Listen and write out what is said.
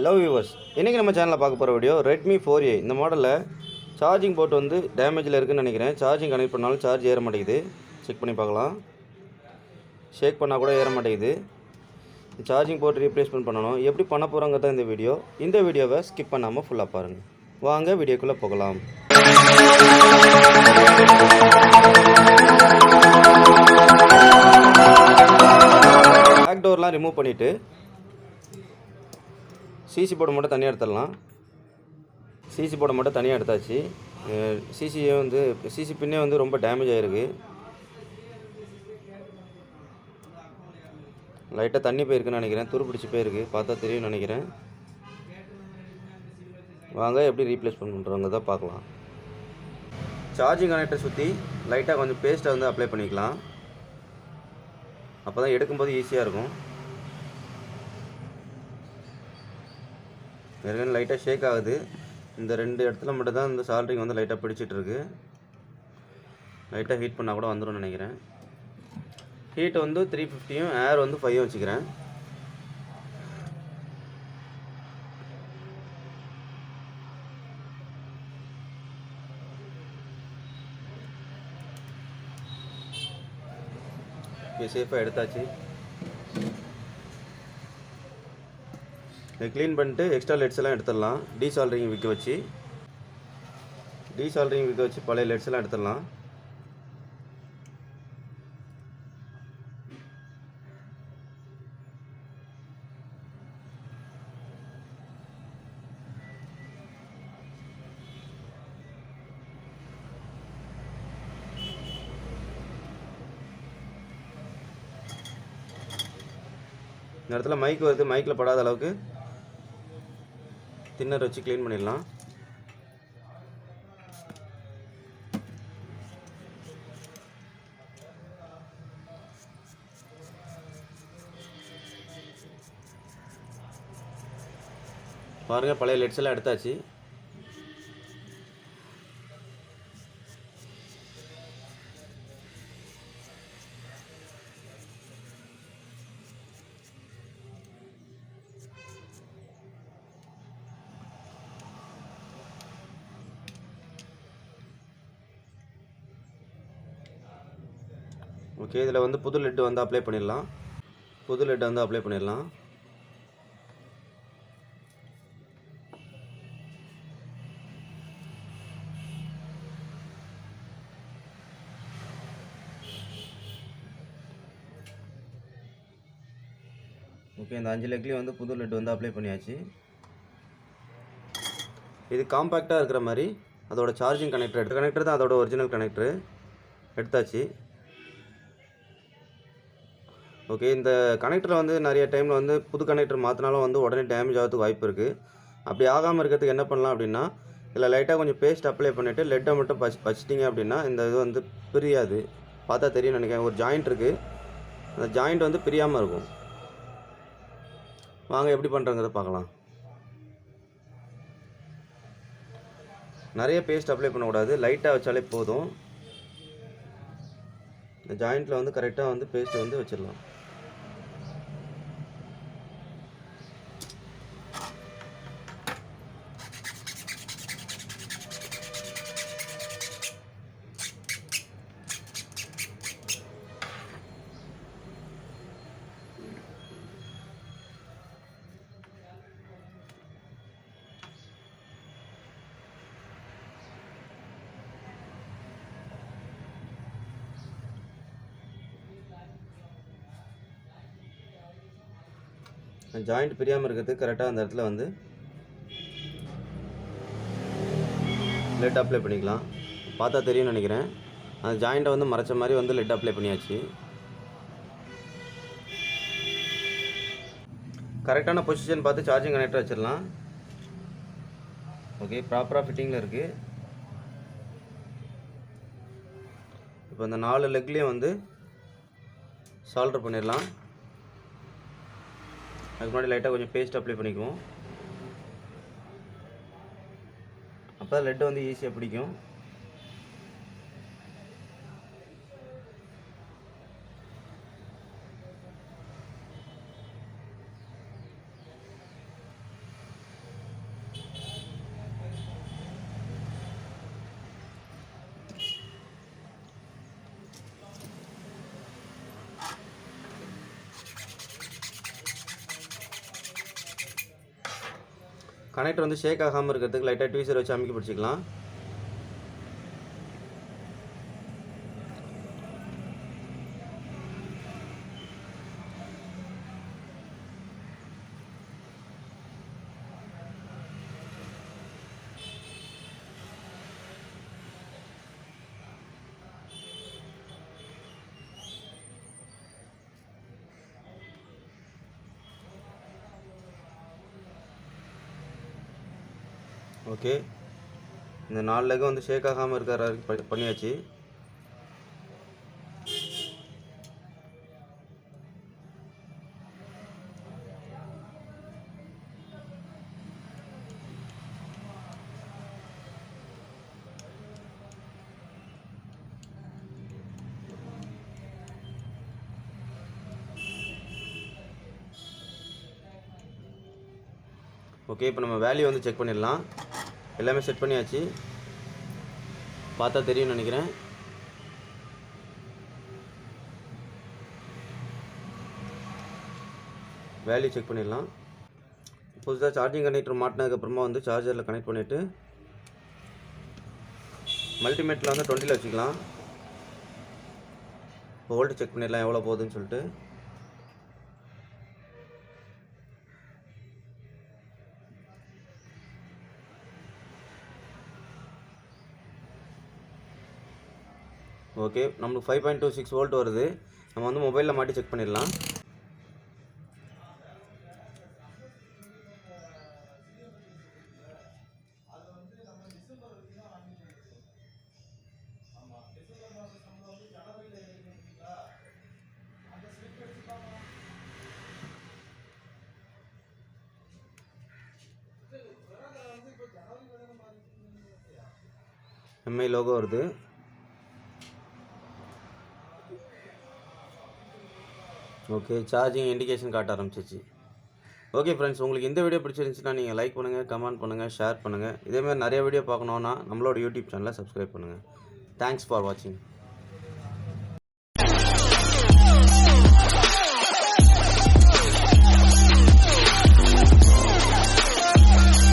Hello viewers, இன்றைக்கி நம்ம சேனலில் பார்க்க போகிற வீடியோ Redmi 4A. இந்த மாடலில் சார்ஜிங் போர்ட் வந்து டேமேஜில் இருக்குதுன்னு நினைக்கிறேன். சார்ஜிங் கனெக்ட் பண்ணாலும் சார்ஜ் ஏற மாட்டேங்குது. செக் பண்ணி பார்க்கலாம். ஷேக் பண்ணால் கூட ஏற மாட்டேங்குது. சார்ஜிங் போர்ட் ரீப்ளேஸ்மெண்ட் பண்ணணும். எப்படி பண்ண போகிறோங்கிறத இந்த வீடியோ. இந்த வீடியோவை ஸ்கிப் பண்ணாமல் ஃபுல்லாக பாருங்கள். வாங்க வீடியோக்குள்ளே போகலாம். பேக் டோர்லாம் ரிமூவ் பண்ணிவிட்டு சிசி போர்டை மட்டும் தனியாக எடுத்துடலாம். சிசி போர்டை மட்டும் தனியாக எடுத்தாச்சு. சிசி பின்னே வந்து ரொம்ப டேமேஜ் ஆகிருக்கு. லைட்டாக தண்ணி போயிருக்குன்னு நினைக்கிறேன். துரு பிடிச்சி போயிருக்கு. பார்த்தா தெரியும்னு நினைக்கிறேன். வாங்க எப்படி ரீப்ளேஸ் பண்ணுறவங்க தான் பார்க்கலாம். சார்ஜிங் கனெக்டரை சுற்றி லைட்டாக கொஞ்சம் பேஸ்ட்டை வந்து அப்ளை பண்ணிக்கலாம். அப்போ தான் எடுக்கும்போது ஈஸியாக இருக்கும். ஏற்கனவே லைட்டாக ஷேக் ஆகுது. இந்த ரெண்டு இடத்துல மட்டும் தான் இந்த சால்ட்ரிங் வந்து லைட்டாக பிடிச்சிட்ருக்கு. லைட்டாக ஹீட் பண்ணால் கூட வந்துடும் நினைக்கிறேன். ஹீட் வந்து 350யும் ஏர் வந்து 5 வச்சுக்கிறேன். சேஃபாக எடுத்தாச்சு. இதை க்ளீன் பண்ணிட்டு எக்ஸ்ட்ரா லெட்ஸ் எல்லாம் எடுத்துடலாம். டீசால்ட்ரிங் விற்க வச்சு பழைய லெட்ஸ் எல்லாம் எடுத்துடலாம். இந்த இடத்துல மைக் வருது. மைக்கில் படாத அளவுக்கு தின்னர் வச்சு க்ளீன் பண்ணிடலாம். பாருங்கள், பழைய லெட்ஸ் எல்லாம் எடுத்தாச்சு. ஓகே, இதில் வந்து புது லெட் வந்து அப்ளை பண்ணிடலாம். ஓகே, இந்த 5 லெக்லேயும் வந்து புது லெட் வந்து அப்ளை பண்ணியாச்சு. இது காம்பேக்டாக இருக்கிற மாதிரி அதோட சார்ஜிங் கனெக்டர் தான் அதோட ஒரிஜினல் கனெக்டரு எடுத்தாச்சு. ஓகே, இந்த கனெக்டரில் வந்து நிறைய டைமில் வந்து புது கனெக்டர் மாற்றினாலும் வந்து உடனே டேமேஜ் ஆகிறதுக்கு வாய்ப்பு இருக்குது. அப்படி ஆகாமல் இருக்கிறதுக்கு என்ன பண்ணலாம் அப்படின்னா, இதில் லைட்டாக கொஞ்சம் பேஸ்ட் அப்ளை பண்ணிவிட்டு லெட்டை மட்டும் வச்சிட்டிங்க அப்படின்னா இந்த இது வந்து பிரியாது. பார்த்தா தெரியும் நினைக்கிறேன். ஒரு ஜாயிண்ட் இருக்குது. அந்த ஜாயிண்ட் வந்து பிரியாமல் இருக்கும். வாங்க எப்படி பண்ணுறங்கிறத பார்க்கலாம். நிறைய பேஸ்ட் அப்ளை பண்ணக்கூடாது. லைட்டாக வச்சாலே போதும். இந்த ஜாயிண்ட்டில் வந்து கரெக்டாக வந்து பேஸ்ட் வந்து வச்சிடலாம். ஜாயிண்ட் பிரியாமல் இருக்கிறதுக்கு கரெக்டாக அந்த இடத்துல வந்து லெட் அப்ளை பண்ணிக்கலாம். பார்த்தா தெரியும்னு நினைக்கிறேன். அந்த ஜாயிண்ட்டை வந்து மறைச்ச மாதிரி வந்து லெட் அப்ளை பண்ணியாச்சு. கரெக்டான பொசிஷன் பார்த்து சார்ஜிங் கனெக்டர் வச்சிடலாம். ஓகே, ப்ராப்பராக ஃபிட்டிங்கில் இருக்குது. இப்போ இந்த 4 லெக்லேயும் வந்து சால்டர் பண்ணிடலாம். அதுக்கு முன்னாடி லைட்டாக கொஞ்சம் பேஸ்ட் அப்ளை பண்ணிக்குவோம். அப்போ தான் லெட் வந்து ஈஸியாக பிடிக்கும். கனெக்டர் வந்து ஷேக் ஆகாமல் இருக்கிறதுக்கு லைட்டாக ட்வீசர் வச்சு அமைக்கி பிடிச்சிக்கலாம். ஓகே, இந்த 4 லெக்கும் வந்து ஷேக் ஆகாமல் இருக்கிற பண்ணியாச்சு. ஓகே, இப்போ நம்ம வேல்யூ வந்து செக் பண்ணிடலாம். எல்லாமே செட் பண்ணியாச்சு, பார்த்தா தெரியும்னு நினைக்கிறேன். வேல்யூ செக் பண்ணிடலாம். புதுசாக சார்ஜிங் கனெக்டர் மாட்டினதுக்கப்புறமா வந்து சார்ஜரில் கனெக்ட் பண்ணிவிட்டு மல்டிமீட்டரில் வந்து 20ல் வச்சுக்கலாம். இப்போ வோல்ட் செக் பண்ணிடலாம் எவ்வளோ போகுதுன்னு சொல்லிட்டு. ஓகே, நம்மளுக்கு 5.26 வோல்ட் வருது. நம்ம வந்து மொபைலில் மாட்டி செக் பண்ணிடலாம். எம்ஐ லோகோ வருது. ஓகே, சார்ஜிங் இண்டிகேஷன் காட்ட ஆரம்பிச்சிச்சு. ஓகே ஃப்ரெண்ட்ஸ், உங்களுக்கு இந்த வீடியோ பிடிச்சிருந்துச்சுன்னா நீங்கள் லைக் பண்ணுங்கள், கமெண்ட் பண்ணுங்கள், ஷேர் பண்ணுங்கள். இதேமாதிரி நிறைய வீடியோ பார்க்கணுன்னா நம்மளோட யூடியூப் சேனலை சப்ஸ்கிரைப் பண்ணுங்கள். தேங்க்ஸ் ஃபார் வாட்சிங்.